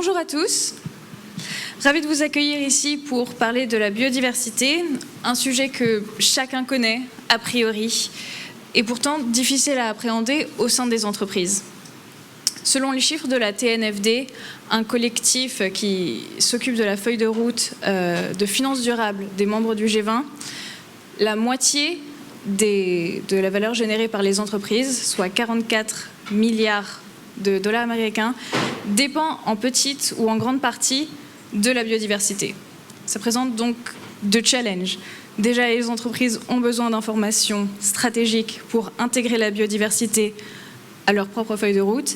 Bonjour à tous, ravi de vous accueillir ici pour parler de la biodiversité, un sujet que chacun connaît a priori et pourtant difficile à appréhender au sein des entreprises. Selon les chiffres de la TNFD, un collectif qui s'occupe de la feuille de route de finances durables des membres du G20, la moitié de la valeur générée par les entreprises, soit 44 milliards de dollars américains, dépend en petite ou en grande partie de la biodiversité. Ça présente donc deux challenges. Déjà, les entreprises ont besoin d'informations stratégiques pour intégrer la biodiversité à leur propre feuille de route.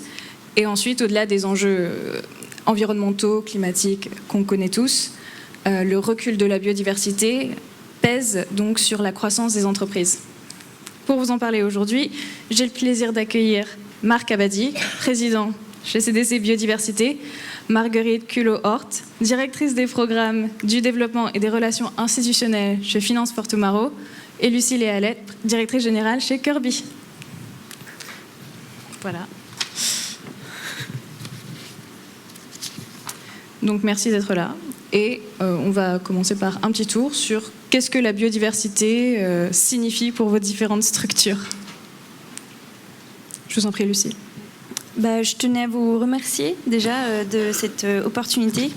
Et ensuite, au-delà des enjeux environnementaux, climatiques qu'on connaît tous, le recul de la biodiversité pèse donc sur la croissance des entreprises. Pour vous en parler aujourd'hui, j'ai le plaisir d'accueillir Marc Abadie, président chez CDC Biodiversité, Marguerite Culot-Hort, directrice des programmes du développement et des relations institutionnelles chez Finance Portomaro, et Lucie Léalet, directrice générale chez Kirby. Voilà. Donc merci d'être là. Et on va commencer par un petit tour sur qu'est-ce que la biodiversité signifie pour vos différentes structures. Je vous en prie, Lucie. Je tenais à vous remercier déjà de cette opportunité.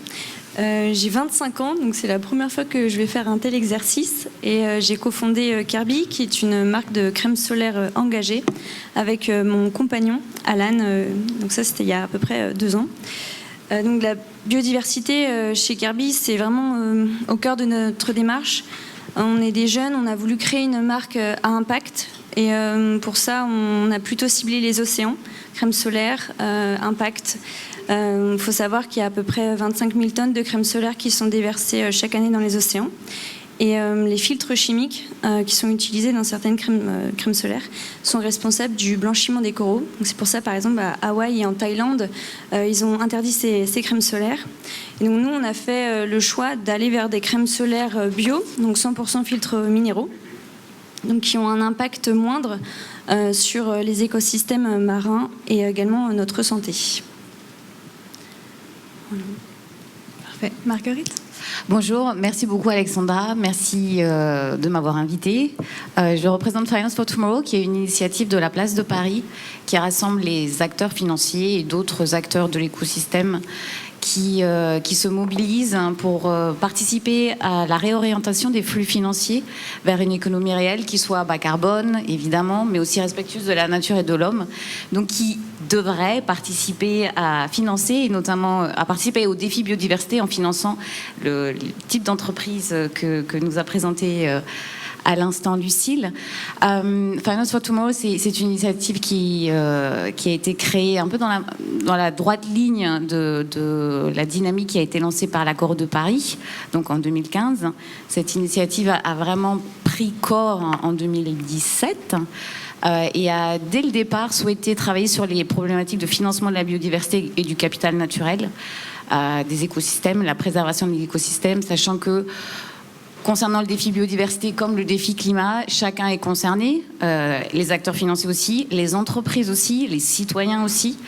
J'ai 25 ans, donc c'est la première fois que je vais faire un tel exercice. Et j'ai cofondé Kirby, qui est une marque de crème solaire engagée, avec mon compagnon, Alan. Donc ça, c'était il y a à peu près 2 ans. Donc la biodiversité chez Kirby, c'est vraiment au cœur de notre démarche. On est des jeunes, on a voulu créer une marque à impact. Et pour ça, on a plutôt ciblé les océans, crème solaire, impact. Il faut savoir qu'il y a à peu près 25 000 tonnes de crème solaire qui sont déversées chaque année dans les océans. Et les filtres chimiques qui sont utilisés dans certaines crèmes solaires sont responsables du blanchiment des coraux. Donc c'est pour ça, par exemple, à Hawaï et en Thaïlande, ils ont interdit ces crèmes solaires. Et donc nous, on a fait le choix d'aller vers des crèmes solaires bio, donc 100% filtres minéraux, donc qui ont un impact moindre sur les écosystèmes marins et également notre santé. Voilà. Parfait. Marguerite ? Bonjour, merci beaucoup Alexandra, merci de m'avoir invitée. Je représente Finance for Tomorrow, qui est une initiative de la place de Paris qui rassemble les acteurs financiers et d'autres acteurs de l'écosystème qui se mobilisent pour participer à la réorientation des flux financiers vers une économie réelle qui soit bas carbone, évidemment, mais aussi respectueuse de la nature et de l'homme. Donc qui devrait participer à financer, et notamment à participer au défi biodiversité en finançant le type d'entreprise que nous a présenté à l'instant Lucille. Finance for Tomorrow, c'est une initiative qui a été créée un peu dans la droite ligne de la dynamique qui a été lancée par l'accord de Paris, donc en 2015. Cette initiative a vraiment pris corps en 2017 et a, dès le départ, souhaité travailler sur les problématiques de financement de la biodiversité et du capital naturel, des écosystèmes, la préservation des écosystèmes, sachant que concernant le défi biodiversité comme le défi climat, chacun est concerné, les acteurs financiers aussi, les entreprises aussi, les citoyens aussi,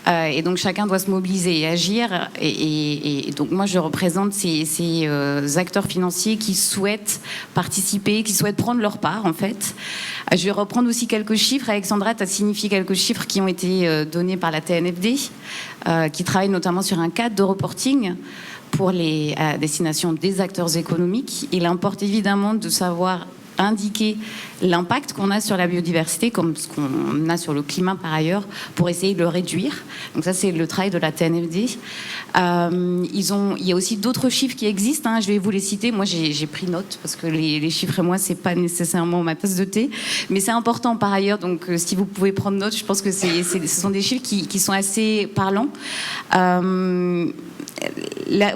et donc chacun doit se mobiliser et agir. Et donc moi je représente ces acteurs financiers qui souhaitent participer, qui souhaitent prendre leur part en fait. Je vais reprendre aussi quelques chiffres. Alexandra, tu as signifié quelques chiffres qui ont été donnés par la TNFD, qui travaille notamment sur un cadre de reporting pour les destinations des acteurs économiques. Il importe évidemment de savoir indiquer l'impact qu'on a sur la biodiversité, comme ce qu'on a sur le climat par ailleurs, pour essayer de le réduire. Donc ça, c'est le travail de la TNFD. Il y a aussi d'autres chiffres qui existent, hein. Je vais vous les citer. Moi, j'ai pris note, parce que les chiffres et moi, c'est pas nécessairement ma tasse de thé, mais c'est important par ailleurs. Donc, si vous pouvez prendre note, je pense que ce sont des chiffres qui sont assez parlants.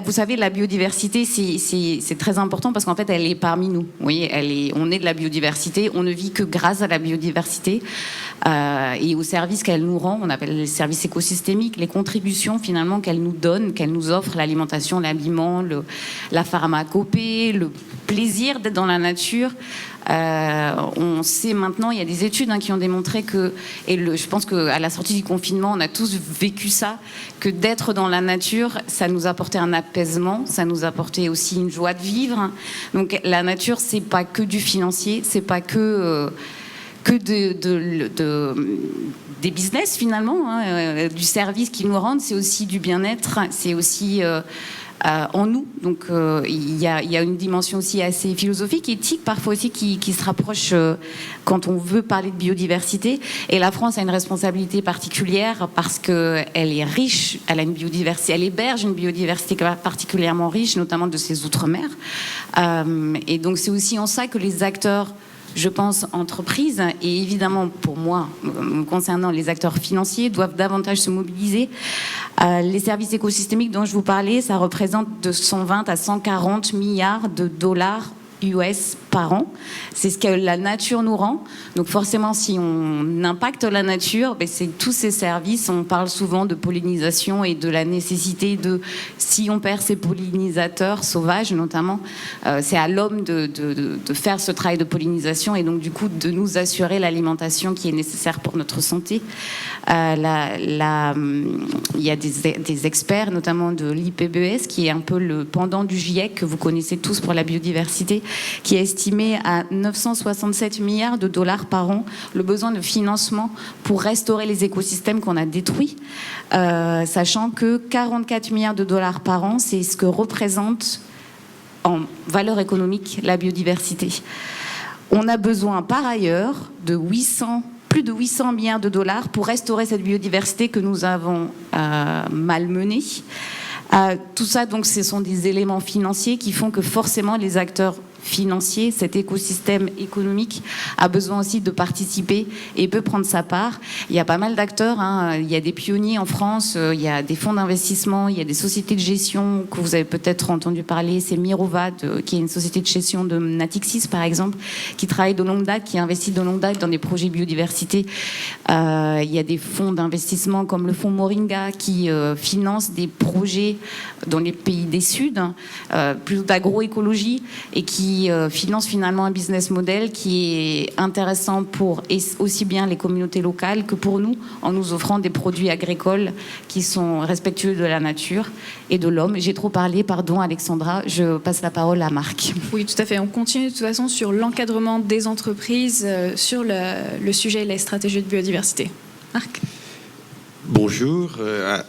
Vous savez, la biodiversité, c'est très important parce qu'en fait, elle est parmi nous. Vous voyez, on est de la biodiversité, on ne vit que grâce à la biodiversité et aux services qu'elle nous rend. On appelle les services écosystémiques, les contributions finalement qu'elle nous donne, qu'elle nous offre, l'alimentation, l'habillement, la pharmacopée, plaisir d'être dans la nature. On sait maintenant, il y a des études qui ont démontré que, je pense qu'à la sortie du confinement, on a tous vécu ça, que d'être dans la nature, ça nous apportait un apaisement, ça nous apportait aussi une joie de vivre. Donc la nature, c'est pas que du financier, c'est pas que des business finalement, du service qu'ils nous rendent, c'est aussi du bien-être, c'est aussi en nous. Donc il y a une dimension aussi assez philosophique, éthique parfois aussi qui se rapproche quand on veut parler de biodiversité. Et la France a une responsabilité particulière parce qu'elle est riche, elle a une biodiversité, elle héberge une biodiversité particulièrement riche, notamment de ses outre-mer. Et donc c'est aussi en ça que les acteurs, je pense, entreprises, et évidemment pour moi, concernant les acteurs financiers, doivent davantage se mobiliser. Les services écosystémiques dont je vous parlais, ça représente de 120 à 140 milliards de dollars US par an. C'est ce que la nature nous rend. Donc forcément, si on impacte la nature, c'est tous ces services. On parle souvent de pollinisation et de la nécessité de, si on perd ces pollinisateurs sauvages notamment, c'est à l'homme de faire ce travail de pollinisation et donc du coup de nous assurer l'alimentation qui est nécessaire pour notre santé. Il y a des experts, notamment de l'IPBES, qui est un peu le pendant du GIEC que vous connaissez tous pour la biodiversité, qui est estimé à 967 milliards de dollars par an le besoin de financement pour restaurer les écosystèmes qu'on a détruits, sachant que 44 milliards de dollars par an, c'est ce que représente en valeur économique la biodiversité. On a besoin par ailleurs de plus de 800 milliards de dollars pour restaurer cette biodiversité que nous avons malmenée. Tout ça, donc, ce sont des éléments financiers qui font que forcément les acteurs financiers, cet écosystème économique a besoin aussi de participer et peut prendre sa part. Il y a pas mal d'acteurs, il y a des pionniers en France, il y a des fonds d'investissement, il y a des sociétés de gestion que vous avez peut-être entendu parler, c'est Mirova, qui est une société de gestion de Natixis par exemple, qui travaille de longue date, qui investit de longue date dans des projets biodiversité. Il y a des fonds d'investissement comme le fonds Moringa qui finance des projets dans les pays des Suds, plutôt d'agroécologie, et qui finance finalement un business model qui est intéressant pour aussi bien les communautés locales que pour nous, en nous offrant des produits agricoles qui sont respectueux de la nature et de l'homme. J'ai trop parlé, pardon Alexandra, je passe la parole à Marc. Oui, tout à fait. On continue de toute façon sur l'encadrement des entreprises, sur le sujet et les stratégies de biodiversité. Marc ? Bonjour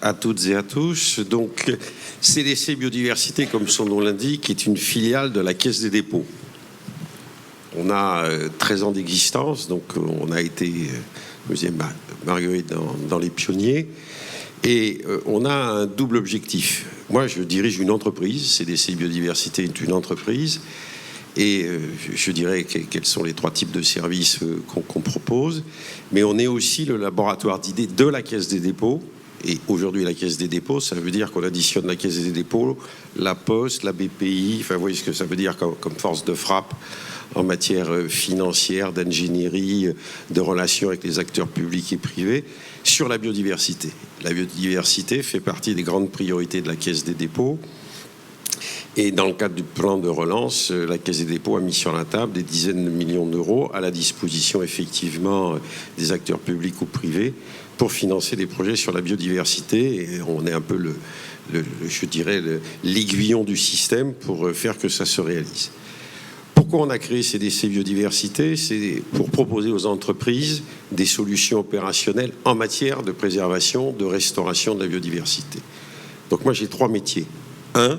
à toutes et à tous. Donc, CDC Biodiversité, comme son nom l'indique, est une filiale de la Caisse des dépôts. On a 13 ans d'existence, donc on a été, Marguerite, dans les pionniers. Et on a un double objectif. Moi, je dirige une entreprise. CDC Biodiversité est une entreprise. Et je dirais quels sont les 3 types de services qu'on propose. Mais on est aussi le laboratoire d'idées de la Caisse des dépôts. Et aujourd'hui, la Caisse des dépôts, ça veut dire qu'on additionne la Caisse des dépôts, la Poste, la BPI, enfin, vous voyez ce que ça veut dire comme force de frappe en matière financière, d'ingénierie, de relations avec les acteurs publics et privés, sur la biodiversité. La biodiversité fait partie des grandes priorités de la Caisse des dépôts. Et dans le cadre du plan de relance, la Caisse des dépôts a mis sur la table des dizaines de millions d'euros à la disposition effectivement des acteurs publics ou privés pour financer des projets sur la biodiversité. Et on est un peu l'aiguillon du système pour faire que ça se réalise. Pourquoi on a créé CDC Biodiversité ? C'est pour proposer aux entreprises des solutions opérationnelles en matière de préservation, de restauration de la biodiversité. Donc moi j'ai 3 métiers. 1,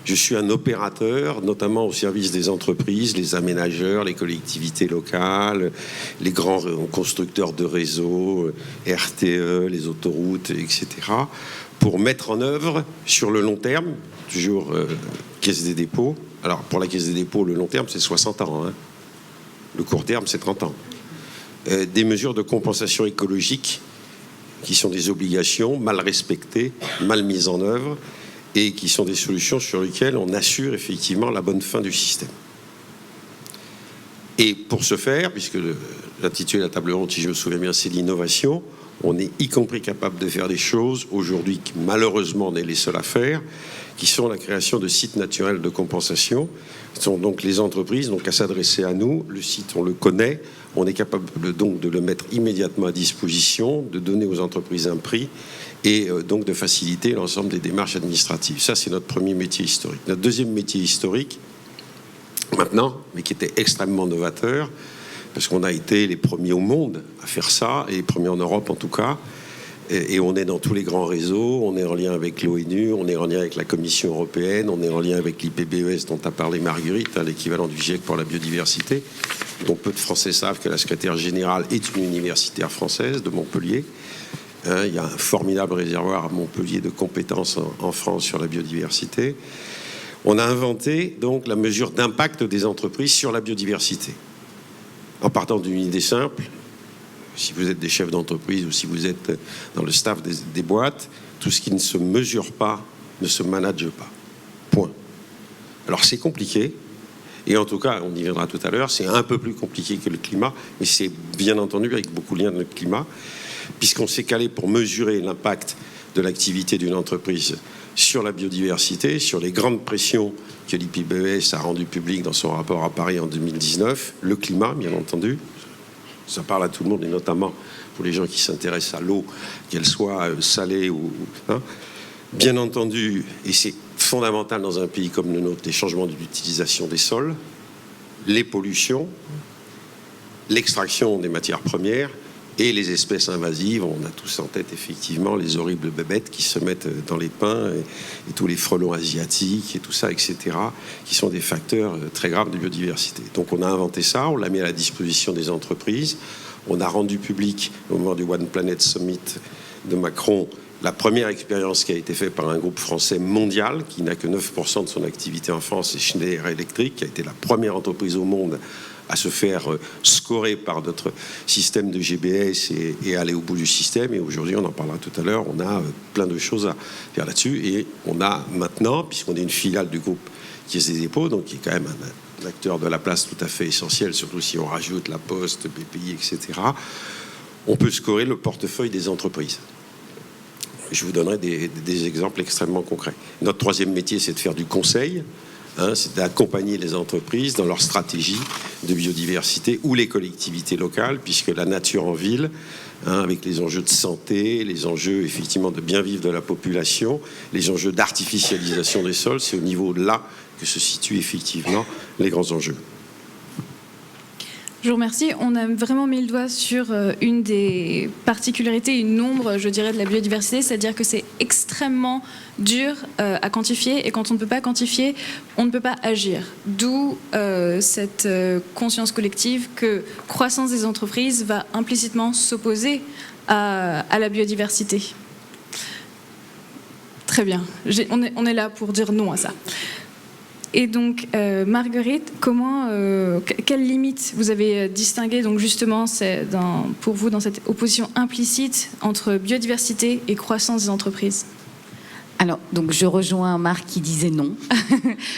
je suis un opérateur, notamment au service des entreprises, les aménageurs, les collectivités locales, les grands constructeurs de réseaux, RTE, les autoroutes, etc., pour mettre en œuvre sur le long terme, toujours Caisse des dépôts. Alors pour la Caisse des dépôts, le long terme c'est 60 ans, le court terme c'est 30 ans. Des mesures de compensation écologique qui sont des obligations mal respectées, mal mises en œuvre, et qui sont des solutions sur lesquelles on assure effectivement la bonne fin du système. Et pour ce faire, puisque l'intitulé de la table ronde, si je me souviens bien, c'est l'innovation, On est y compris capable de faire des choses aujourd'hui qui malheureusement on est les seuls à faire, qui sont la création de sites naturels de compensation. Ce sont donc les entreprises donc à s'adresser à nous. Le site, on le connaît. On est capable donc de le mettre immédiatement à disposition, de donner aux entreprises un prix et donc de faciliter l'ensemble des démarches administratives. Ça, c'est notre premier métier historique. Notre deuxième métier historique, maintenant, mais qui était extrêmement novateur, parce qu'on a été les premiers au monde à faire ça, et les premiers en Europe en tout cas, et on est dans tous les grands réseaux, on est en lien avec l'ONU, on est en lien avec la Commission européenne, on est en lien avec l'IPBES dont a parlé Marguerite, l'équivalent du GIEC pour la biodiversité, dont peu de Français savent que la secrétaire générale est une universitaire française de Montpellier. Il y a un formidable réservoir à Montpellier de compétences en France sur la biodiversité. On a inventé donc la mesure d'impact des entreprises sur la biodiversité. En partant d'une idée simple, si vous êtes des chefs d'entreprise ou si vous êtes dans le staff des boîtes, tout ce qui ne se mesure pas ne se manage pas. Point. Alors c'est compliqué, et en tout cas, on y viendra tout à l'heure, c'est un peu plus compliqué que le climat, mais c'est bien entendu avec beaucoup de liens de notre climat, puisqu'on s'est calé pour mesurer l'impact de l'activité d'une entreprise sur la biodiversité, sur les grandes pressions que l'IPBES a rendues publiques dans son rapport à Paris en 2019, le climat, bien entendu. Ça parle à tout le monde, et notamment pour les gens qui s'intéressent à l'eau, qu'elle soit salée ou... Bien entendu, et c'est fondamental dans un pays comme le nôtre, les changements d'utilisation des sols, les pollutions, l'extraction des matières premières et les espèces invasives. On a tous en tête effectivement les horribles bébêtes qui se mettent dans les pins et tous les frelons asiatiques et tout ça, etc., qui sont des facteurs très graves de biodiversité. Donc on a inventé ça, on l'a mis à la disposition des entreprises. On a rendu public au moment du One Planet Summit de Macron la première expérience qui a été faite par un groupe français mondial qui n'a que 9% de son activité en France, c'est Schneider Electric, qui a été la première entreprise au monde à se faire scorer par notre système de GBS et aller au bout du système. Et aujourd'hui, on en parlera tout à l'heure, on a plein de choses à faire là-dessus. Et on a maintenant, puisqu'on est une filiale du groupe Caisse des dépôts, donc qui est quand même un acteur de la place tout à fait essentiel, surtout si on rajoute la Poste, BPI, etc., on peut scorer le portefeuille des entreprises. Je vous donnerai des exemples extrêmement concrets. Notre troisième métier, c'est de faire du conseil. C'est d'accompagner les entreprises dans leur stratégie de biodiversité ou les collectivités locales, puisque la nature en ville, avec les enjeux de santé, les enjeux effectivement de bien vivre de la population, les enjeux d'artificialisation des sols, c'est au niveau de là que se situent effectivement les grands enjeux. Je vous remercie. On a vraiment mis le doigt sur une des particularités, une ombre, je dirais, de la biodiversité, c'est-à-dire que c'est extrêmement dur à quantifier, et quand on ne peut pas quantifier, on ne peut pas agir. D'où cette conscience collective que croissance des entreprises va implicitement s'opposer à la biodiversité. Très bien. On est là pour dire non à ça. Et donc, Marguerite, quelles limites vous avez distinguées donc justement pour vous dans cette opposition implicite entre biodiversité et croissance des entreprises ? Alors, donc je rejoins Marc qui disait non.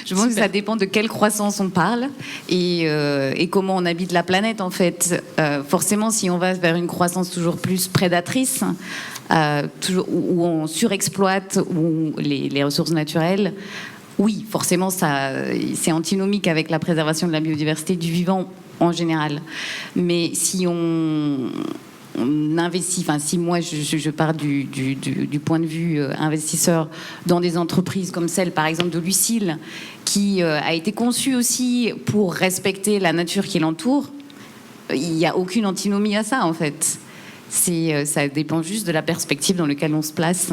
Je pense que ça dépend de quelle croissance on parle et comment on habite la planète en fait. Forcément, si on va vers une croissance toujours plus prédatrice, où on surexploite les ressources naturelles, oui, forcément, c'est antinomique avec la préservation de la biodiversité du vivant en général. Mais si on investit, enfin si moi je pars du point de vue investisseur dans des entreprises comme celle par exemple de Lucile, qui a été conçue aussi pour respecter la nature qui l'entoure, il n'y a aucune antinomie à ça en fait. Ça dépend juste de la perspective dans laquelle on se place.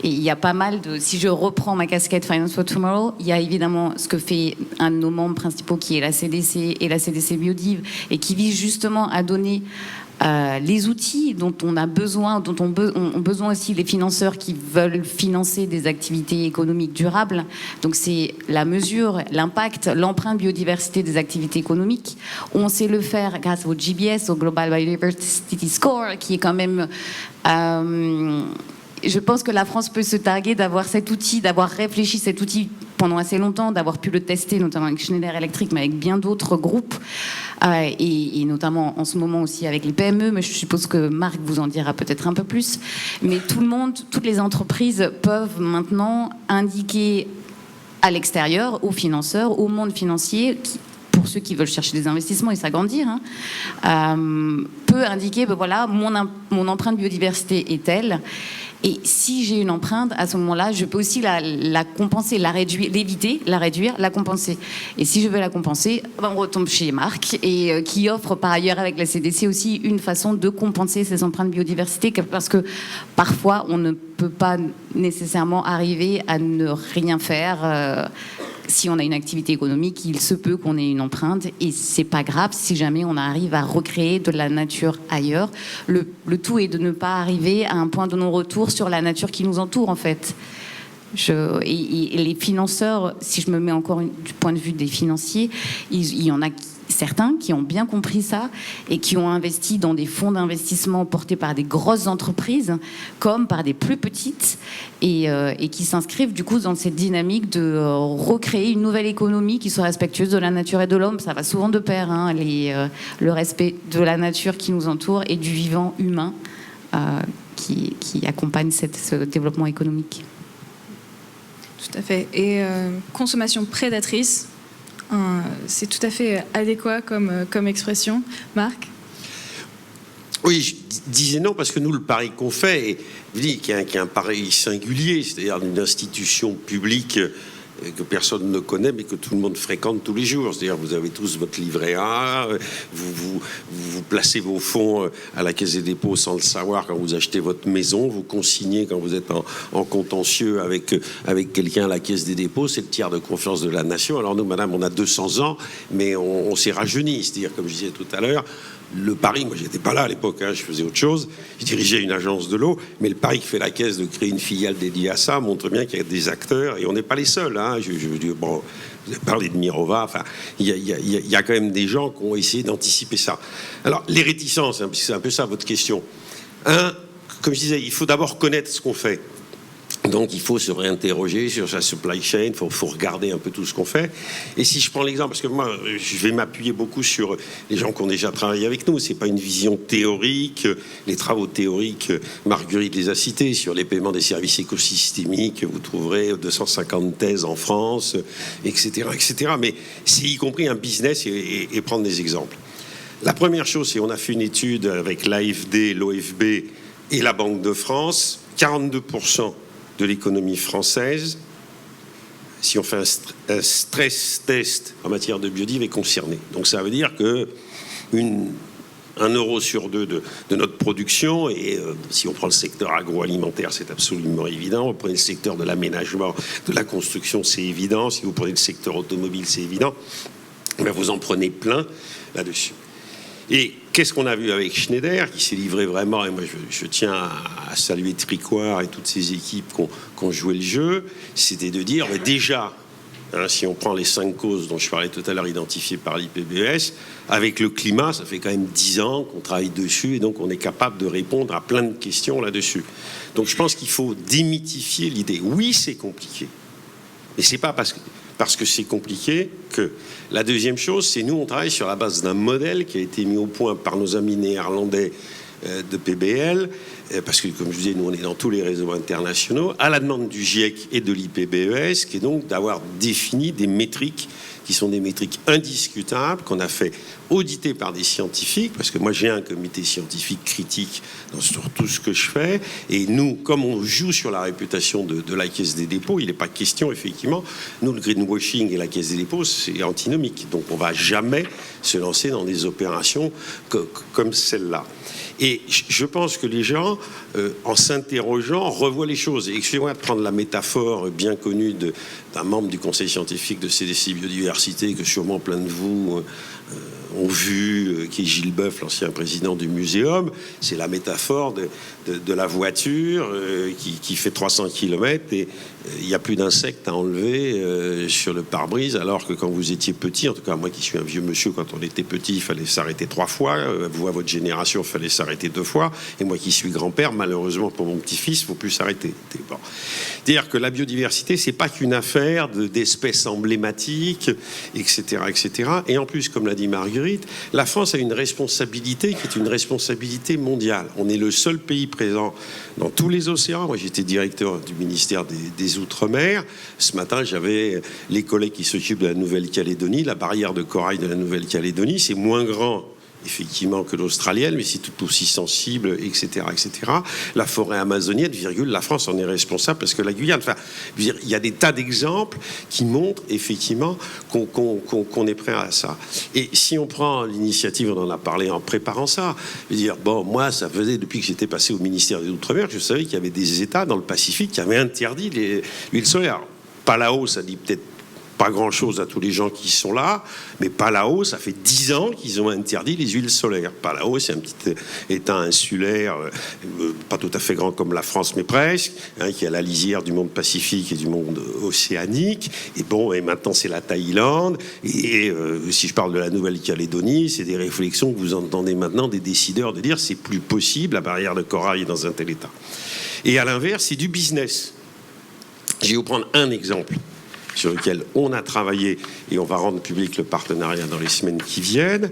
Et il y a pas mal de... Si je reprends ma casquette Finance for Tomorrow, il y a évidemment ce que fait un de nos membres principaux qui est la CDC et la CDC Biodiv, et qui vise justement à donner les outils dont on a besoin, dont ont besoin aussi les financeurs qui veulent financer des activités économiques durables. Donc c'est la mesure, l'impact, l'empreinte biodiversité des activités économiques. On sait le faire grâce au GBS, au Global Biodiversity Score, qui est quand même... je pense que la France peut se targuer d'avoir cet outil, d'avoir réfléchi cet outil pendant assez longtemps, d'avoir pu le tester, notamment avec Schneider Electric, mais avec bien d'autres groupes. et notamment en ce moment aussi avec les PME, mais je suppose que Marc vous en dira peut-être un peu plus. Mais tout le monde, toutes les entreprises peuvent maintenant indiquer à l'extérieur, aux financeurs, au monde financier, pour ceux qui veulent chercher des investissements et s'agrandir, peut indiquer, voilà, mon empreinte biodiversité est telle. Et si j'ai une empreinte, à ce moment-là, je peux aussi la compenser, la réduire, l'éviter, la réduire, la compenser. Et si je veux la compenser, on retombe chez Marc, et qui offre par ailleurs avec la CDC aussi une façon de compenser ces empreintes biodiversité, parce que parfois on ne peut pas nécessairement arriver à ne rien faire. Si on a une activité économique, il se peut qu'on ait une empreinte, et c'est pas grave si jamais on arrive à recréer de la nature ailleurs. Le tout est de ne pas arriver à un point de non-retour sur la nature qui nous entoure, en fait. Et les financeurs, si je me mets encore du point de vue des financiers, il y en a certains qui ont bien compris ça et qui ont investi dans des fonds d'investissement portés par des grosses entreprises comme par des plus petites, et qui s'inscrivent du coup dans cette dynamique de recréer une nouvelle économie qui soit respectueuse de la nature et de l'homme. Ça va souvent de pair, le respect de la nature qui nous entoure et du vivant humain qui accompagne ce développement économique. Tout à fait. Et consommation prédatrice, c'est tout à fait adéquat comme expression. Marc ? Oui, je disais non, parce que nous, le pari qu'on fait, je dis qu'il y a un pari singulier, c'est-à-dire d'une institution publique que personne ne connaît, mais que tout le monde fréquente tous les jours. C'est-à-dire, vous avez tous votre livret A, vous placez vos fonds à la Caisse des dépôts sans le savoir quand vous achetez votre maison, vous consignez quand vous êtes en contentieux avec quelqu'un à la Caisse des dépôts, c'est le tiers de confiance de la nation. Alors nous, madame, on a 200 ans, mais on s'est rajeuni. C'est-à-dire, comme je disais tout à l'heure, le pari, moi j'étais pas là à l'époque, je faisais autre chose, je dirigeais une agence de l'eau, mais le pari que fait la Caisse de créer une filiale dédiée à ça montre bien qu'il y a des acteurs, et on n'est pas les seuls. Bon, vous avez parlé de Mirova, enfin, il y a quand même des gens qui ont essayé d'anticiper ça. Alors, les réticences, c'est un peu ça votre question. Comme je disais, il faut d'abord connaître ce qu'on fait. Donc il faut se réinterroger sur sa supply chain, il faut regarder un peu tout ce qu'on fait. Et si je prends l'exemple, parce que moi je vais m'appuyer beaucoup sur les gens qui ont déjà travaillé avec nous, c'est pas une vision théorique, les travaux théoriques, Marguerite les a cités, sur les paiements des services écosystémiques, vous trouverez 250 thèses en France, etc. Mais c'est y compris un business, et prendre des exemples. La première chose, c'est qu'on a fait une étude avec l'AFD, l'OFB et la Banque de France, 42% de l'économie française, si on fait un stress test en matière de biodive, est concerné. Donc ça veut dire que 1 euro sur 2 de notre production, et si on prend le secteur agroalimentaire, c'est absolument évident. Vous prenez le secteur de l'aménagement, de la construction, c'est évident. Si vous prenez le secteur automobile, c'est évident. Ben vous en prenez plein là-dessus. Et qu'est-ce qu'on a vu avec Schneider, qui s'est livré vraiment, et moi je tiens à saluer Tricoire et toutes ces équipes qui ont joué le jeu, c'était de dire, mais déjà, si on prend les 5 causes dont je parlais tout à l'heure, identifiées par l'IPBES, avec le climat, ça fait quand même 10 ans qu'on travaille dessus, et donc on est capable de répondre à plein de questions là-dessus. Donc je pense qu'il faut démythifier l'idée. Oui, c'est compliqué, mais c'est pas parce que c'est compliqué que... La deuxième chose, c'est nous, on travaille sur la base d'un modèle qui a été mis au point par nos amis néerlandais de PBL, parce que, comme je disais, nous, on est dans tous les réseaux internationaux, à la demande du GIEC et de l'IPBES, qui est donc d'avoir défini des métriques qui sont des métriques indiscutables, qu'on a fait auditer par des scientifiques, parce que moi j'ai un comité scientifique critique sur tout ce que je fais, et nous, comme on joue sur la réputation de la Caisse des dépôts, il n'est pas question, effectivement, nous, le greenwashing et la Caisse des dépôts, c'est antinomique, donc on ne va jamais se lancer dans des opérations comme celle-là. Et je pense que les gens, en s'interrogeant, revoient les choses. Et excusez-moi de prendre la métaphore bien connue d'un membre du conseil scientifique de CDC Biodiversité, que sûrement plein de vous ont vu, qui est Gilles Boeuf, l'ancien président du Muséum. C'est la métaphore de la voiture qui fait 300 km et il n'y a plus d'insectes à enlever sur le pare-brise, alors que quand vous étiez petit, en tout cas moi qui suis un vieux monsieur, quand on était petit, il fallait s'arrêter 3 fois. Vous, à votre génération, il fallait s'arrêter 2 fois. Et moi qui suis grand-père, malheureusement pour mon petit-fils, il ne faut plus s'arrêter. Bon. C'est-à-dire que la biodiversité, c'est pas qu'une affaire d'espèces emblématiques etc., etc. Et en plus, comme l'a dit Marguerite, la France a une responsabilité qui est une responsabilité mondiale. On est le seul pays présent dans tous les océans. Moi, j'étais directeur du ministère des Outre-mer. Ce matin, j'avais les collègues qui s'occupent de la Nouvelle-Calédonie. La barrière de corail de la Nouvelle-Calédonie, c'est moins grand effectivement que l'australienne, mais c'est tout aussi sensible, etc., etc. La forêt amazonienne, la France en est responsable parce que la Guyane. Enfin, je veux dire, il y a des tas d'exemples qui montrent effectivement qu'on est prêt à ça. Et si on prend l'initiative, on en a parlé en préparant ça. Je veux dire, bon, moi, ça faisait depuis que j'étais passé au ministère des Outre-mer, je savais qu'il y avait des États dans le Pacifique qui avaient interdit l'huile solaire. Palau, ça dit peut-être pas grand-chose à tous les gens qui sont là, mais Palau, ça fait 10 ans qu'ils ont interdit les huiles solaires. Palau, c'est un petit État insulaire, pas tout à fait grand comme la France, mais presque, hein, qui est à la lisière du monde Pacifique et du monde océanique. Et bon, et maintenant c'est la Thaïlande. Et si je parle de la Nouvelle-Calédonie, c'est des réflexions que vous entendez maintenant des décideurs de dire c'est plus possible, la barrière de corail dans un tel État. Et à l'inverse, c'est du business. Je vais vous prendre un exemple sur lequel on a travaillé et on va rendre public le partenariat dans les semaines qui viennent.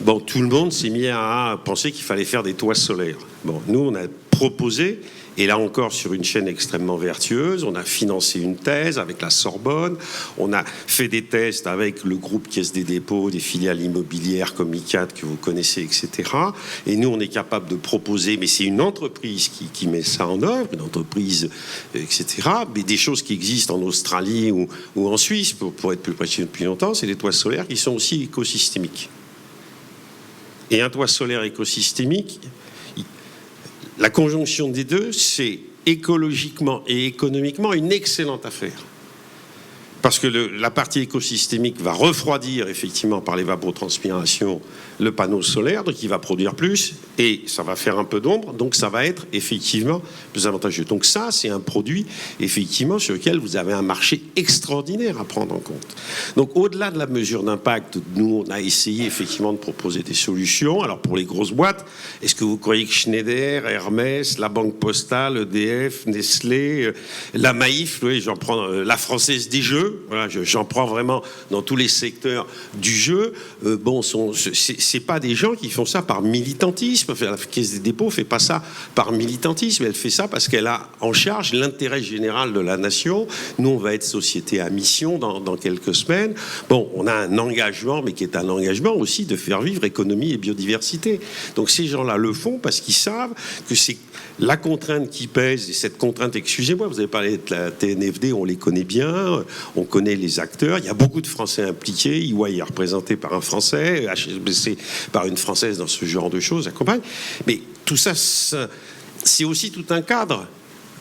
Bon, tout le monde s'est mis à penser qu'il fallait faire des toits solaires. Bon, nous, on a proposé, et là encore sur une chaîne extrêmement vertueuse, on a financé une thèse avec la Sorbonne, on a fait des tests avec le groupe Caisse des dépôts, des filiales immobilières comme ICAD que vous connaissez, etc. Et nous, on est capable de proposer, mais c'est une entreprise qui met ça en œuvre, une entreprise, etc. Mais des choses qui existent en Australie ou en Suisse, pour être plus précis depuis longtemps, c'est des toits solaires qui sont aussi écosystémiques. Et un toit solaire écosystémique, la conjonction des deux, c'est écologiquement et économiquement une excellente affaire. Parce que la partie écosystémique va refroidir effectivement par l'évapotranspiration le panneau solaire, donc il va produire plus et ça va faire un peu d'ombre, donc ça va être effectivement plus avantageux. Donc ça, c'est un produit effectivement sur lequel vous avez un marché extraordinaire à prendre en compte. Donc au-delà de la mesure d'impact, nous on a essayé effectivement de proposer des solutions. Alors pour les grosses boîtes, est-ce que vous croyez que Schneider, Hermès, la Banque Postale, EDF, Nestlé, la Maïf, oui, j'en prends la Française des Jeux, voilà, j'en prends vraiment dans tous les secteurs du jeu. Bon, c'est pas des gens qui font ça par militantisme. La Caisse des dépôts fait pas ça par militantisme. Elle fait ça parce qu'elle a en charge l'intérêt général de la nation. Nous, on va être société à mission dans quelques semaines. Bon, on a un engagement, mais qui est un engagement aussi de faire vivre économie et biodiversité. Donc ces gens-là le font parce qu'ils savent que c'est la contrainte qui pèse, et cette contrainte, excusez-moi, vous avez parlé de la TNFD, on les connaît bien, on connaît les acteurs, il y a beaucoup de Français impliqués, EY est représenté par un Français, HSBC par une Française dans ce genre de choses, accompagne. Mais tout ça, c'est aussi tout un cadre.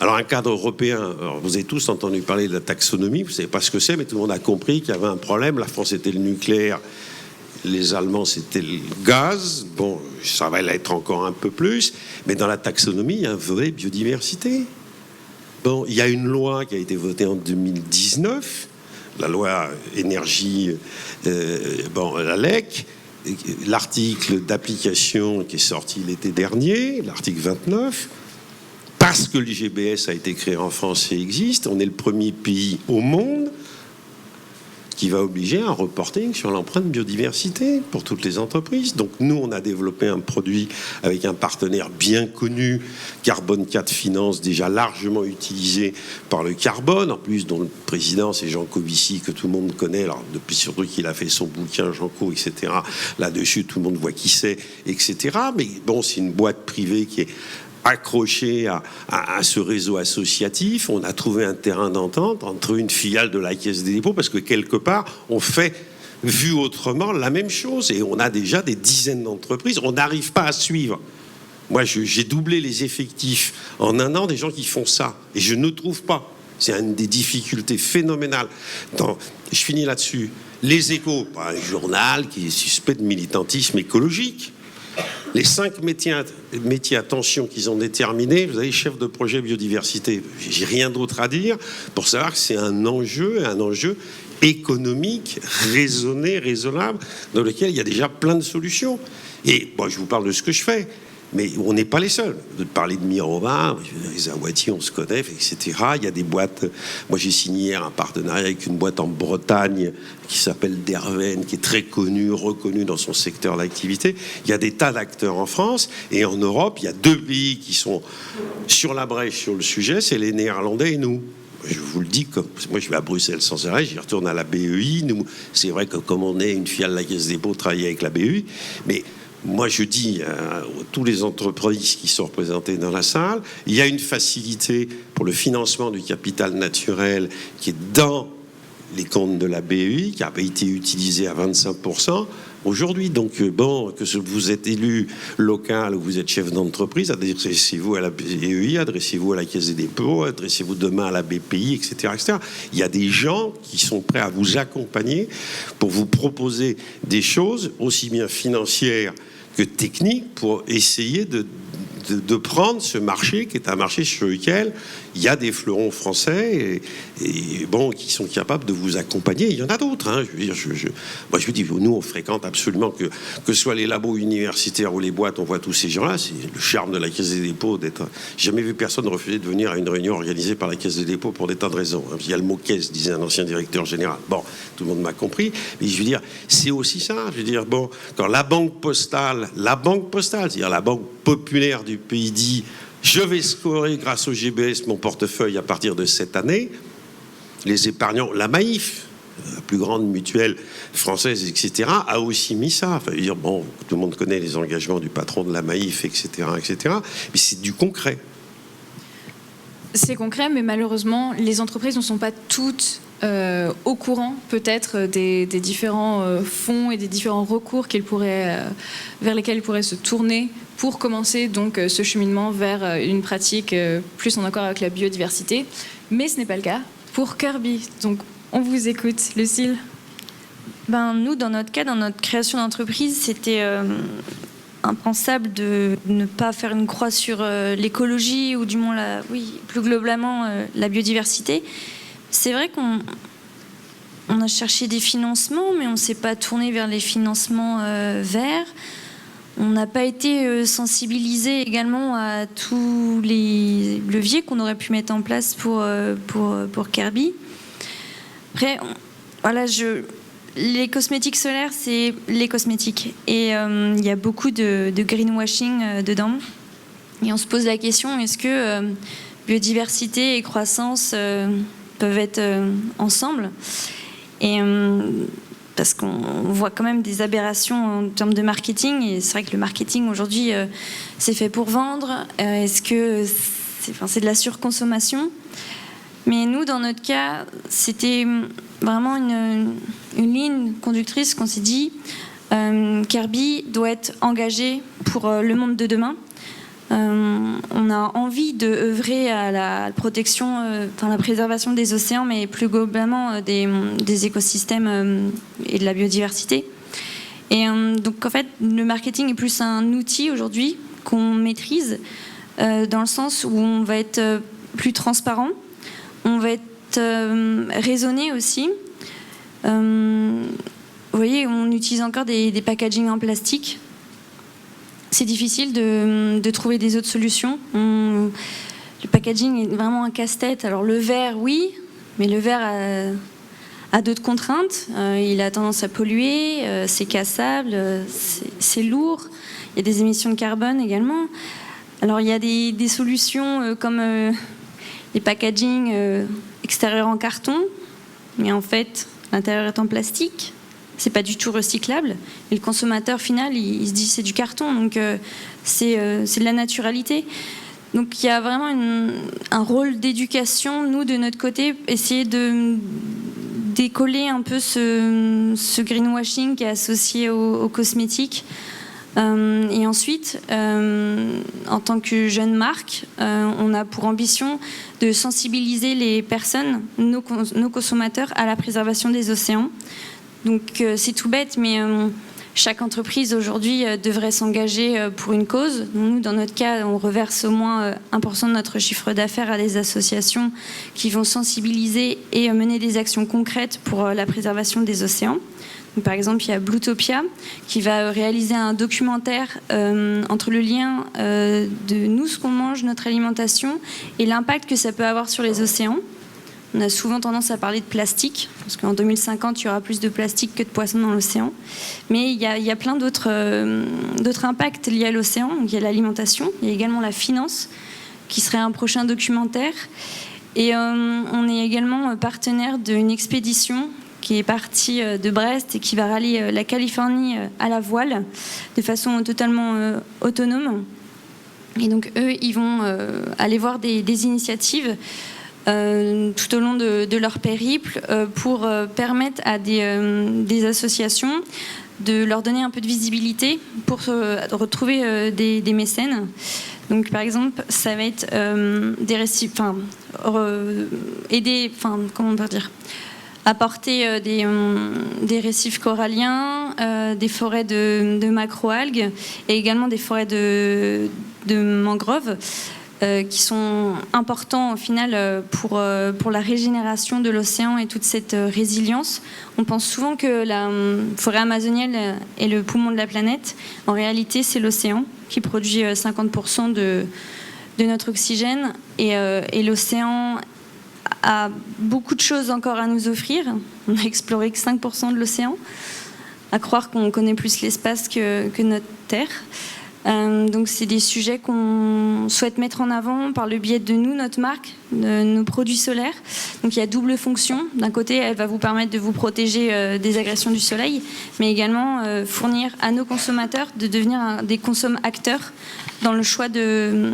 Alors un cadre européen, alors vous avez tous entendu parler de la taxonomie, vous ne savez pas ce que c'est, mais tout le monde a compris qu'il y avait un problème, la France était le nucléaire, les Allemands, c'était le gaz. Bon, ça va l'être encore un peu plus. Mais dans la taxonomie, il y a un volet biodiversité. Bon, il y a une loi qui a été votée en 2019, la loi énergie, la LEC. L'article d'application qui est sorti l'été dernier, l'article 29, parce que l'IGBS a été créé en France et existe, on est le premier pays au monde qui va obliger un reporting sur l'empreinte biodiversité pour toutes les entreprises. Donc nous, on a développé un produit avec un partenaire bien connu, Carbone 4 Finance, déjà largement utilisé par le carbone, en plus dont le président, c'est Jean Covici, que tout le monde connaît, alors depuis surtout qu'il a fait son bouquin, Jean Co, etc. Là-dessus, tout le monde voit qui c'est, etc. Mais bon, c'est une boîte privée qui est accroché à ce réseau associatif. On a trouvé un terrain d'entente entre une filiale de la Caisse des dépôts parce que quelque part, on fait, vu autrement, la même chose et on a déjà des dizaines d'entreprises. On n'arrive pas à suivre. Moi, j'ai doublé les effectifs en un an des gens qui font ça et je ne trouve pas. C'est une des difficultés phénoménales. Je finis là-dessus. Les Échos, un journal qui est suspect de militantisme écologique. Les 5 métiers attention qu'ils ont déterminés, vous avez chef de projet biodiversité. J'ai rien d'autre à dire pour savoir que c'est un enjeu économique, raisonné, raisonnable, dans lequel il y a déjà plein de solutions. Et bon, je vous parle de ce que je fais. Mais on n'est pas les seuls. De parler de Mirova, les Awati, on se connaît, etc. Il y a des boîtes. Moi, j'ai signé hier un partenariat avec une boîte en Bretagne qui s'appelle Derven, qui est très connue, reconnue dans son secteur d'activité. Il y a des tas d'acteurs en France. Et en Europe, il y a 2 pays qui sont sur la brèche sur le sujet, c'est les Néerlandais et nous. Je vous le dis, comme moi je vais à Bruxelles sans arrêt, j'y retourne à la BEI. Nous, c'est vrai que comme on est une filiale de la Caisse des dépôts, travailler avec la BEI, mais moi, je dis à tous les entreprises qui sont représentées dans la salle, il y a une facilité pour le financement du capital naturel qui est dans les comptes de la BEI, qui a été utilisé à 25%. Aujourd'hui, donc, bon, que vous êtes élu local ou vous êtes chef d'entreprise, adressez-vous à la BEI, adressez-vous à la Caisse des dépôts, adressez-vous demain à la BPI, etc., etc. Il y a des gens qui sont prêts à vous accompagner pour vous proposer des choses aussi bien financières que techniques pour essayer de prendre ce marché qui est un marché sur lequel il y a des fleurons français et bon, qui sont capables de vous accompagner. Il y en a d'autres. Hein. Je veux dire, moi, je vous dis, nous, on fréquente absolument que ce soit les labos universitaires ou les boîtes, on voit tous ces gens-là. C'est le charme de la Caisse des dépôts d'être. J'ai jamais vu personne refuser de venir à une réunion organisée par la Caisse des dépôts pour des tas de raisons. Il y a le mot caisse, disait un ancien directeur général. Bon, tout le monde m'a compris. Mais je veux dire, c'est aussi ça. Je veux dire, bon, quand la banque postale, c'est-à-dire la banque populaire du pays dit je vais scorer grâce au GBS mon portefeuille à partir de cette année, les épargnants, la Maïf, la plus grande mutuelle française, etc., a aussi mis ça. Enfin, dire, bon, tout le monde connaît les engagements du patron de la Maïf, etc., etc., mais c'est du concret. C'est concret, mais malheureusement, les entreprises ne sont pas toutes au courant, peut-être, des différents fonds et des différents recours vers lesquels ils pourraient se tourner pour commencer donc ce cheminement vers une pratique plus en accord avec la biodiversité. Mais ce n'est pas le cas pour Kirby. Donc, on vous écoute, Lucille. Nous, dans notre cas, dans notre création d'entreprise, c'était impensable de ne pas faire une croix sur l'écologie ou du moins, plus globalement, la biodiversité. C'est vrai qu'on a cherché des financements, mais on ne s'est pas tourné vers les financements verts. On n'a pas été sensibilisé également à tous les leviers qu'on aurait pu mettre en place pour Kirby. Après, les cosmétiques solaires, c'est les cosmétiques. Et il y a beaucoup de greenwashing dedans. Et on se pose la question, est-ce que biodiversité et croissance peuvent être ensemble ? Et parce qu'on voit quand même des aberrations en termes de marketing, et c'est vrai que le marketing aujourd'hui c'est fait pour vendre. Est-ce que c'est de la surconsommation ? Mais nous, dans notre cas, c'était vraiment une ligne conductrice qu'on s'est dit Kirby doit être engagé pour le monde de demain. On a envie d'œuvrer à la protection, la préservation des océans, mais plus globalement des écosystèmes et de la biodiversité. Et donc en fait, le marketing est plus un outil aujourd'hui qu'on maîtrise, dans le sens où on va être plus transparent, on va être raisonné aussi. Vous voyez, on utilise encore des packagings en plastique. C'est difficile de trouver des autres solutions. Le packaging est vraiment un casse-tête. Alors le verre, oui, mais le verre a d'autres contraintes. Il a tendance à polluer, c'est cassable, c'est lourd. Il y a des émissions de carbone également. Alors il y a des solutions comme les packagings extérieurs en carton, mais en fait l'intérieur est en plastique. C'est pas du tout recyclable. Et le consommateur final, il se dit c'est du carton, donc c'est de la naturalité. Donc il y a vraiment un rôle d'éducation, nous de notre côté, essayer de décoller un peu ce greenwashing qui est associé aux cosmétiques. Et ensuite, en tant que jeune marque, on a pour ambition de sensibiliser les personnes, nos consommateurs, à la préservation des océans. Donc c'est tout bête, mais chaque entreprise aujourd'hui devrait s'engager pour une cause. Nous, dans notre cas, on reverse au moins 1% de notre chiffre d'affaires à des associations qui vont sensibiliser et mener des actions concrètes pour la préservation des océans. Donc, par exemple, il y a Bluetopia qui va réaliser un documentaire entre le lien de nous, ce qu'on mange, notre alimentation, et l'impact que ça peut avoir sur les océans. On a souvent tendance à parler de plastique, parce qu'en 2050, il y aura plus de plastique que de poissons dans l'océan. Mais il y a plein d'autres impacts liés à l'océan. Il y a l'alimentation, il y a également la finance, qui serait un prochain documentaire. Et on est également partenaire d'une expédition qui est partie de Brest et qui va rallier la Californie à la voile de façon totalement autonome. Et donc, eux, ils vont aller voir des initiatives tout au long de leur périple pour permettre à des associations de leur donner un peu de visibilité pour retrouver des mécènes. Donc, par exemple, ça va être des récifs, aider, comment on peut dire, apporter des récifs coralliens, des forêts de macroalgues et également des forêts de mangroves. Qui sont importants au final pour la régénération de l'océan et toute cette résilience. On pense souvent que la forêt amazonienne est le poumon de la planète. En réalité, c'est l'océan qui produit 50% de notre oxygène. Et l'océan a beaucoup de choses encore à nous offrir. On n'a exploré que 5% de l'océan, à croire qu'on connaît plus l'espace que notre Terre. Donc c'est des sujets qu'on souhaite mettre en avant par le biais de nous, notre marque, de nos produits solaires. Donc il y a double fonction. D'un côté, elle va vous permettre de vous protéger des agressions du soleil, mais également fournir à nos consommateurs de devenir des consomme-acteurs dans le choix de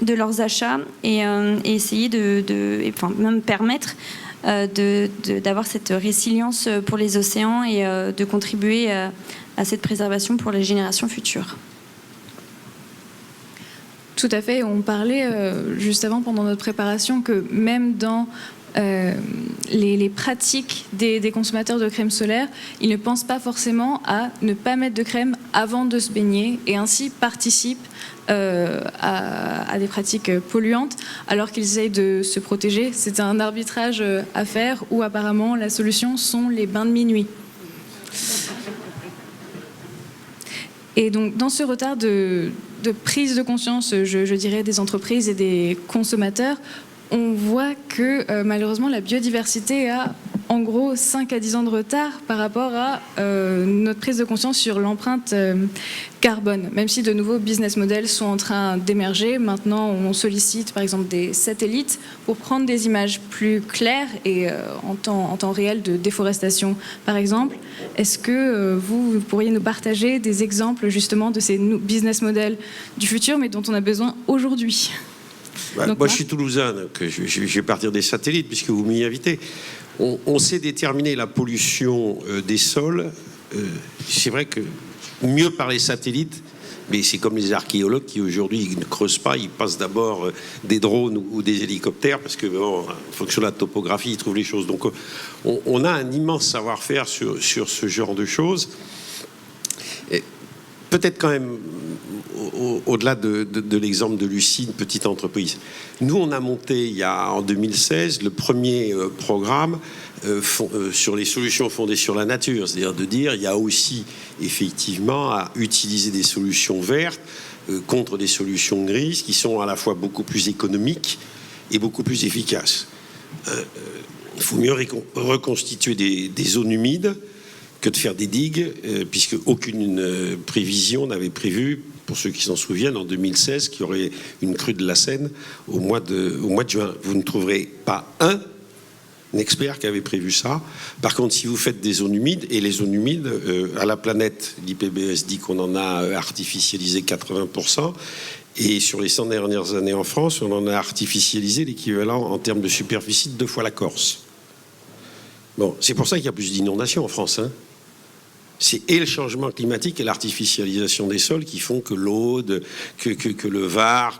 leurs achats et essayer même permettre d'avoir cette résilience pour les océans et de contribuer à cette préservation pour les générations futures. Tout à fait. On parlait juste avant, pendant notre préparation, que même dans les pratiques des consommateurs de crème solaire, ils ne pensent pas forcément à ne pas mettre de crème avant de se baigner et ainsi participent à des pratiques polluantes alors qu'ils essayent de se protéger. C'est un arbitrage à faire où apparemment la solution sont les bains de minuit. Et donc, dans ce retard de prise de conscience, je dirais, des entreprises et des consommateurs, on voit que malheureusement la biodiversité a en gros 5 à 10 ans de retard par rapport à notre prise de conscience sur l'empreinte carbone. Même si de nouveaux business models sont en train d'émerger, maintenant on sollicite par exemple des satellites pour prendre des images plus claires et en temps réel de déforestation par exemple. Est-ce que vous pourriez nous partager des exemples justement de ces business models du futur mais dont on a besoin aujourd'hui ? Donc, moi, je suis toulousain, donc je vais partir des satellites puisque vous m'y invitez. On sait déterminer la pollution des sols. C'est vrai que mieux par les satellites, mais c'est comme les archéologues qui aujourd'hui ne creusent pas, ils passent d'abord des drones ou des hélicoptères parce que en fonction de la topographie, ils trouvent les choses. Donc on a un immense savoir-faire sur ce genre de choses. Et peut-être quand même, au-delà de l'exemple de Lucie, une petite entreprise. Nous, on a monté en 2016 le premier programme sur les solutions fondées sur la nature. C'est-à-dire de dire il y a aussi effectivement à utiliser des solutions vertes contre des solutions grises qui sont à la fois beaucoup plus économiques et beaucoup plus efficaces. Il faut mieux reconstituer des zones humides que de faire des digues, puisque aucune prévision n'avait prévu, pour ceux qui s'en souviennent, en 2016, qu'il y aurait une crue de la Seine au mois de juin. Vous ne trouverez pas un expert qui avait prévu ça. Par contre, si vous faites des zones humides, et les zones humides, à la planète, l'IPBES dit qu'on en a artificialisé 80%, et sur les 100 dernières années en France, on en a artificialisé l'équivalent en termes de superficie de 2 fois la Corse. Bon, c'est pour ça qu'il y a plus d'inondations en France, hein. C'est et le changement climatique et l'artificialisation des sols qui font que l'Aude, que le Var,